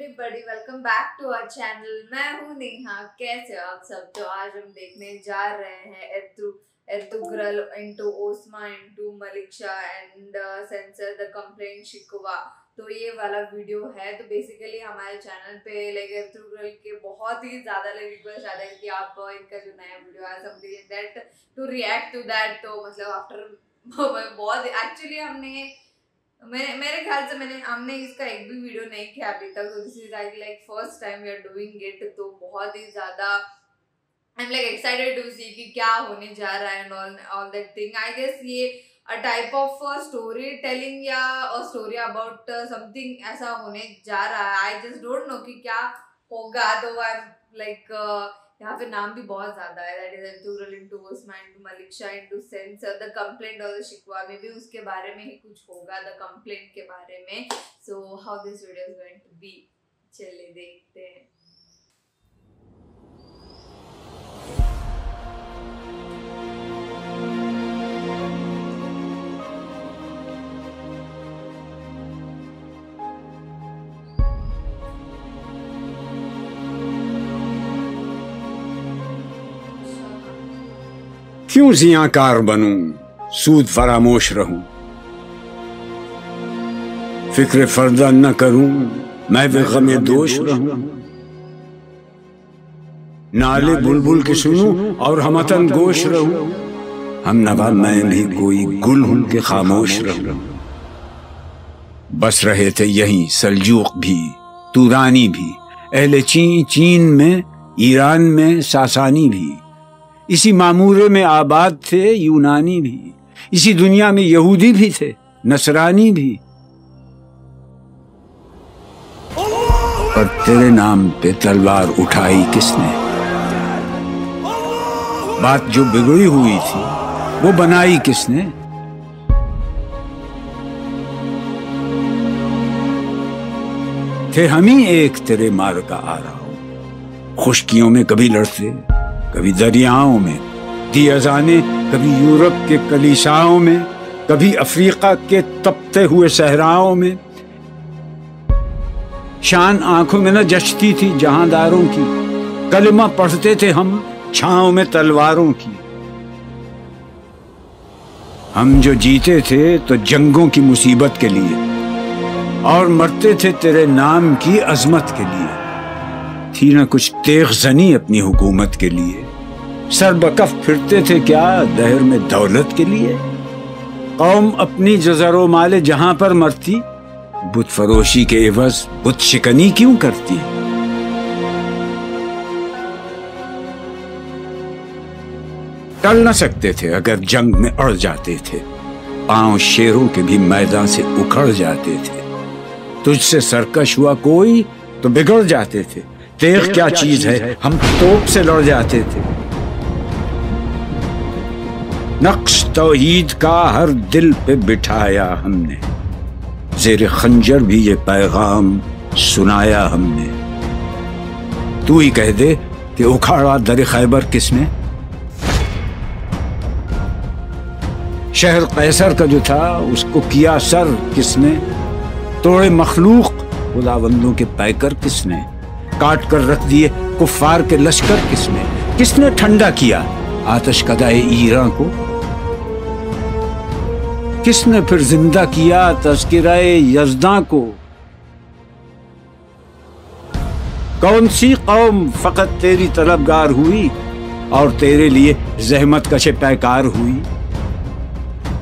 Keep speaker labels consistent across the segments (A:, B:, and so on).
A: Everybody, welcome back to our channel. मैं हूँ नेहा। कैसे हो आप सब? तो आज हम देखने जा रहे हैं Ertugrul into Osman into Malikshah and censor the complaint शिकवा। तो ये वाला वीडियो है। तो बेसिकली हमारे चैनल पे एर्तुग्रल के बहुत ही ज्यादा रिक्वेस्ट आ रहे हैं कि आप इनका जो नया वीडियो है something that to react to that. तो मतलब आफ्टर बहुत एक्चुअली मेरे ख्याल से हमने इसका एक भी वीडियो नहीं किया अभी तक। तो this is like first time we are doing it. तो बहुत ही ज्यादा I am like excited to see कि क्या होने जा रहा है and all that thing. I guess ये a type of story telling या स्टोरी अबाउट समथिंग ऐसा होने जा रहा है। आई जस्ट डोंट नो कि क्या होगा। तो आई एम लाइक यहाँ पे नाम भी बहुत ज्यादा है। That is Ertugrul into Osman into Malikshah into Sanjar the complaint और द शिकवा। मे बी उसके बारे में ही कुछ होगा, द कंप्लेंट के बारे में। So how this video is going to be, चलिए देखते हैं।
B: क्यों ज़ियाकार बनूं, सूद फरामोश रहूं, फिक्र फर्दा न करूं, मैं भी गमे दोष रहूं। नाले बुलबुल के सुनूं और हमतन गोश रहूं, हम नवा मैं भी कोई गुल हूं के खामोश रहूं। बस रहे थे यहीं सल्जूक भी, तुरानी भी, अहले चीन में, ईरान में सासानी भी। इसी मामूरे में आबाद थे यूनानी भी, इसी दुनिया में यहूदी भी थे नसरानी भी। पर तेरे नाम पे तलवार उठाई किसने? बात जो बिगड़ी हुई थी वो बनाई किसने? थे हम ही एक तेरे मार का आ रहा हो। खुशकियों में कभी लड़ते, कभी दरियाओं में दी अजाने, कभी यूरोप के कलीसाओं में, कभी अफ्रीका के तपते हुए सहराओं में। शान आंखों में न जचती थी जहांदारों की, कलमा पढ़ते थे हम छांव में तलवारों की। हम जो जीते थे तो जंगों की मुसीबत के लिए, और मरते थे तेरे नाम की अजमत के लिए। थी न कुछ तेगजनी अपनी हुकूमत के लिए, सर बकफ फिरते थे क्या दहर में दौलत के लिए। कौम अपनी जज़रो माले जहां पर मरती, बुत फरोशी के एवज बुत शिकनी क्यों करती? टल न सकते थे अगर जंग में अड़ जाते थे, पांव शेरों के भी मैदान से उखड़ जाते थे। तुझसे सरकश हुआ कोई तो बिगड़ जाते थे, तेग क्या चीज है हम तोप से लड़ जाते थे। नक्श तौहीद का हर दिल पे बिठाया हमने, ज़ेरे खंजर भी ये पैगाम सुनाया हमने। तू ही कह दे कि उखाड़ा दर खैबर किसने? शहर कैसर का जो था उसको किया सर किसने? तोड़े मखलूक खुदाबंदों के पैकर किसने? काट कर रख दिए कुफ्फार के लश्कर किसने? किसने ठंडा किया आतश कदाए ईरान को? किसने फिर जिंदा किया तज़किराए यज़दां को? कौन सी कौम फकत तेरी तलबगार हुई और तेरे लिए ज़हमत कशे पैकार हुई?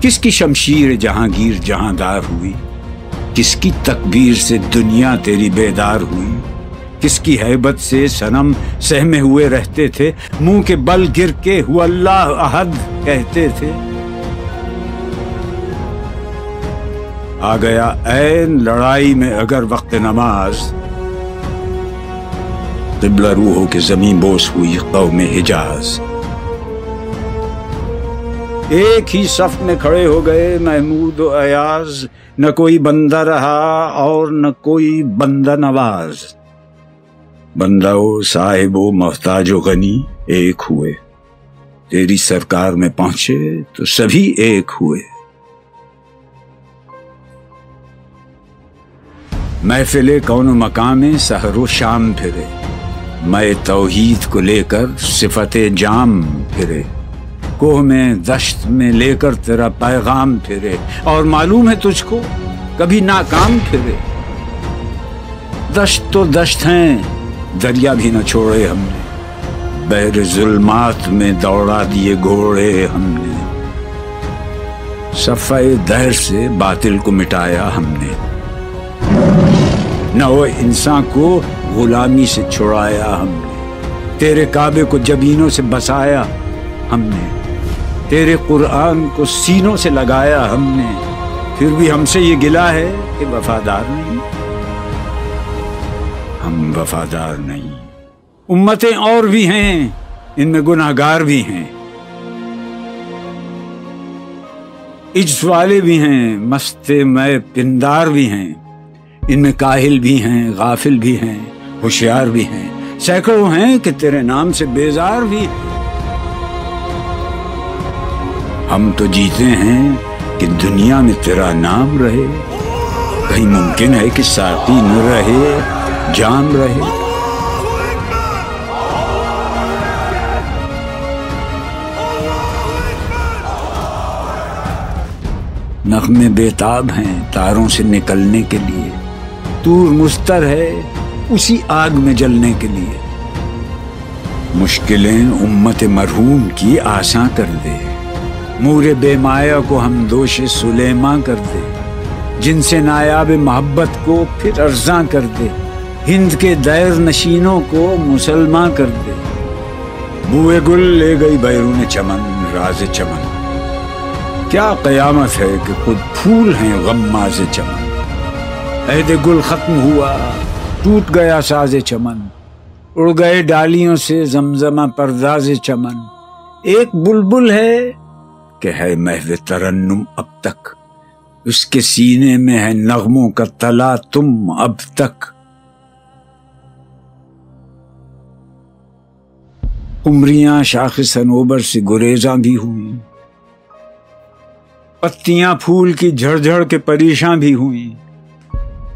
B: किसकी शमशीर जहांगीर जहांदार हुई? किसकी तकबीर से दुनिया तेरी बेदार हुई? किसकी हैबत से सनम सहमे हुए रहते थे, मुंह के बल गिर के हुआ अल्लाह अहद कहते थे। आ गया ऐन लड़ाई में अगर वक्त नमाज, क़िबला रूहों के ज़मीं बोस हुई कौम हिजाज। एक ही सफ में खड़े हो गए महमूद और अयाज, न कोई बंदा रहा और न कोई बंदा नवाज। बंदा ओ साहिबो मोहताजो गनी एक हुए, तेरी सरकार में पहुंचे तो सभी एक हुए। महफिले कौन मकाम में सहरो शाम फिरे, मैं तौहीद को लेकर सिफते जाम फिरे, कोह में दश्त में लेकर तेरा पैगाम फिरे, और मालूम है तुझको कभी नाकाम फिरे। दश्त तो दश्त हैं, दरिया भी न छोड़े हमने, बहर जुल्मात में दौड़ा दिए घोड़े हमने, सफ़े दहर से बातिल को मिटाया हमने, नौ इंसान को गुलामी से छुड़ाया हमने, तेरे काबे को जबीनों से बसाया हमने, तेरे कुरान को सीनों से लगाया हमने, फिर भी हमसे ये गिला है कि वफादार नहीं, हम वफादार नहीं। उम्मतें और भी हैं, इनमें गुनाहगार भी हैं, इज्ज वाले भी हैं, मस्ते मैं पिंदार भी हैं, इनमें काहिल भी हैं, गाफिल भी हैं, होशियार भी हैं, सैकड़ों हैं कि तेरे नाम से बेजार भी हैं। हम तो जीते हैं कि दुनिया में तेरा नाम रहे, कहीं मुमकिन है कि साकी न रहे जाम रहे। नग़्मे बेताब हैं तारों से निकलने के लिए, तूर मुस्तर है उसी आग में जलने के लिए, मुश्किलें उम्मत मरहूम की आसान कर दे, मूरे बेमाया को हम दोषे सुलेमा कर दे, जिनसे नायाब मोहब्बत को फिर अर्ज़ां कर दे, हिंद के दैर नशीनों को मुसलमान कर दे, बुए गुल ले गई बैरून चमन राज चमन, क्या कयामत है कि खुद फूल हैं गम्माज़ चमन, अहद गुल खत्म हुआ टूट गया साज़े चमन, उड़ गए डालियों से जमजमा परदाज़े चमन, एक बुलबुल है कि है महव तरन्नुम अब तक, उसके सीने में है नगमों का तला तुम अब तक। उमरियां शाख सनोबर से गुरेजा भी हुई, पत्तियां फूल की झड़झड़ के परेशान भी हुई,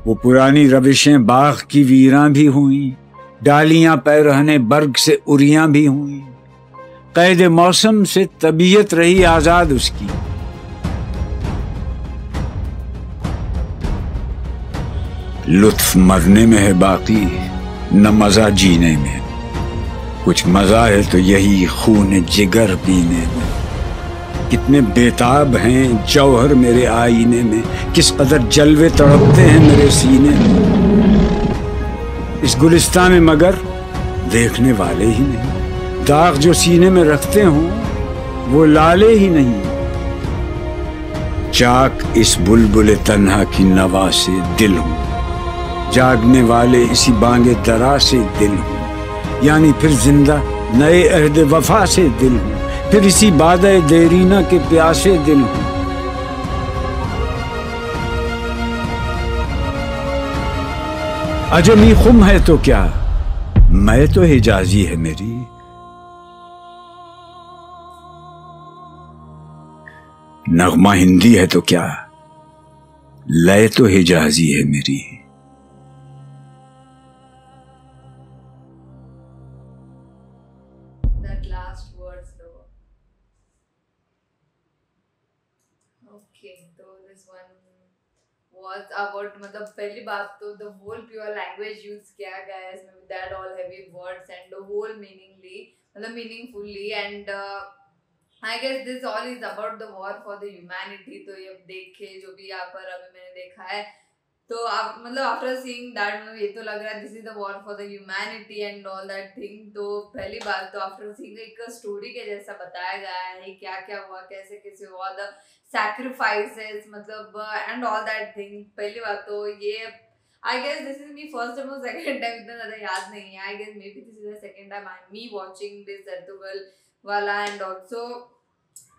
B: वो पुरानी रविशें बाग की वीरां भी हुई, डालियां पैरहने बर्ग से उरियां भी हुई, कैद मौसम से तबीयत रही आजाद उसकी, लुत्फ मरने में है बाकी न मजा जीने में, कुछ मजा है तो यही खून जिगर पीने में, कितने बेताब हैं जौहर मेरे आईने में, किस कदर जलवे तड़पते हैं मेरे सीने में, इस गुलिस्तान में मगर देखने वाले ही नहीं, दाग जो सीने में रखते हों वो लाले ही नहीं, चाक इस बुलबुल तन्हा की नवा से दिल हूँ, जागने वाले इसी बांगे दरा से दिल हूँ, यानी फिर जिंदा नए अहद वफा से दिल हूँ, फिर इसी बादे देरीना के प्यासे दिल हूँ। अजमी खुम है तो क्या, मैं तो हिजाजी है मेरी, नगमा हिंदी है तो क्या, लय तो हिजाजी है मेरी।
A: That last words though. Okay, so this one was about मतलब पहली बात तो the whole pure language use किया गया है इसमें with that all heavy words and the whole meaningly मतलब meaningfully and I guess this all is about the war for the humanity। तो ये देखे जो भी यहाँ पर अभी मैंने देखा है तो आप मतलब आफ्टर सीइंग दैट ये तो लग रहा है this is the war for the humanity and all that thing. तो पहली बात तो आफ्टर सीइंग एक स्टोरी के जैसा बताया गया है क्या क्या हुआ कैसे कैसे हुआ द सैक्रिफाइसेस मतलब एंड ऑल दैट थिंग। पहली बात तो ये I guess this is me first time और सेकंड टाइम इतना ज्यादा याद नहीं है। I guess maybe this is the second time I am me watching this Ertugrul वाला एंड ऑल्सो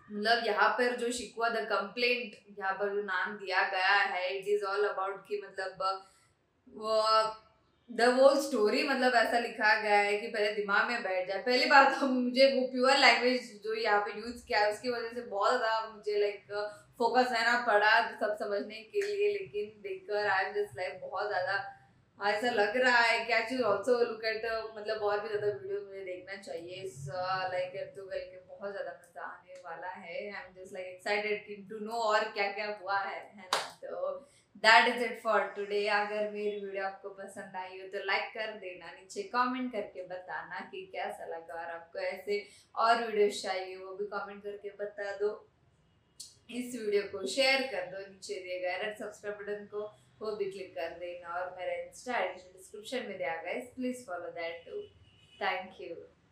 A: मतलब यहाँ पर जो शिकवा द कंप्लेंट यहाँ पर जो नाम दिया गया है इट इज ऑल अबाउट कि मतलब वो द होल स्टोरी मतलब ऐसा लिखा गया है कि पहले दिमाग में बैठ जाए। पहली बात तो मुझे वो प्योर लैंग्वेज जो यहाँ पे यूज किया है उसकी वजह से बहुत ज्यादा मुझे लाइक फोकस रहना पड़ा सब समझने के लिए, लेकिन देखकर आई एम जस्ट लाइक बहुत ज्यादा ऐसा लग रहा है कि एक्चुअली ऑल्सो लुक एट मतलब और भी ज्यादा वीडियो मुझे देखना चाहिए। लाइक एर्तुगरुल के बहुत ज्यादा मजा आने वाला है। I am just like excited to know और क्या क्या हुआ है ना। तो that is it for today. अगर मेरी वीडियो आपको पसंद आई हो तो लाइक कर देना, नीचे कमेंट करके बताना कि कैसा लगा, और आपको ऐसे और वीडियोस चाहिए वो भी कमेंट करके बता दो। इस वीडियो को शेयर कर दो, नीचे दिए गए रेड सब्सक्राइब बटन को वो भी क्लिक कर देना, और मेरा इंस्टा डिस्क्रिप्शन में दिया गया है, please follow that too. Thank you.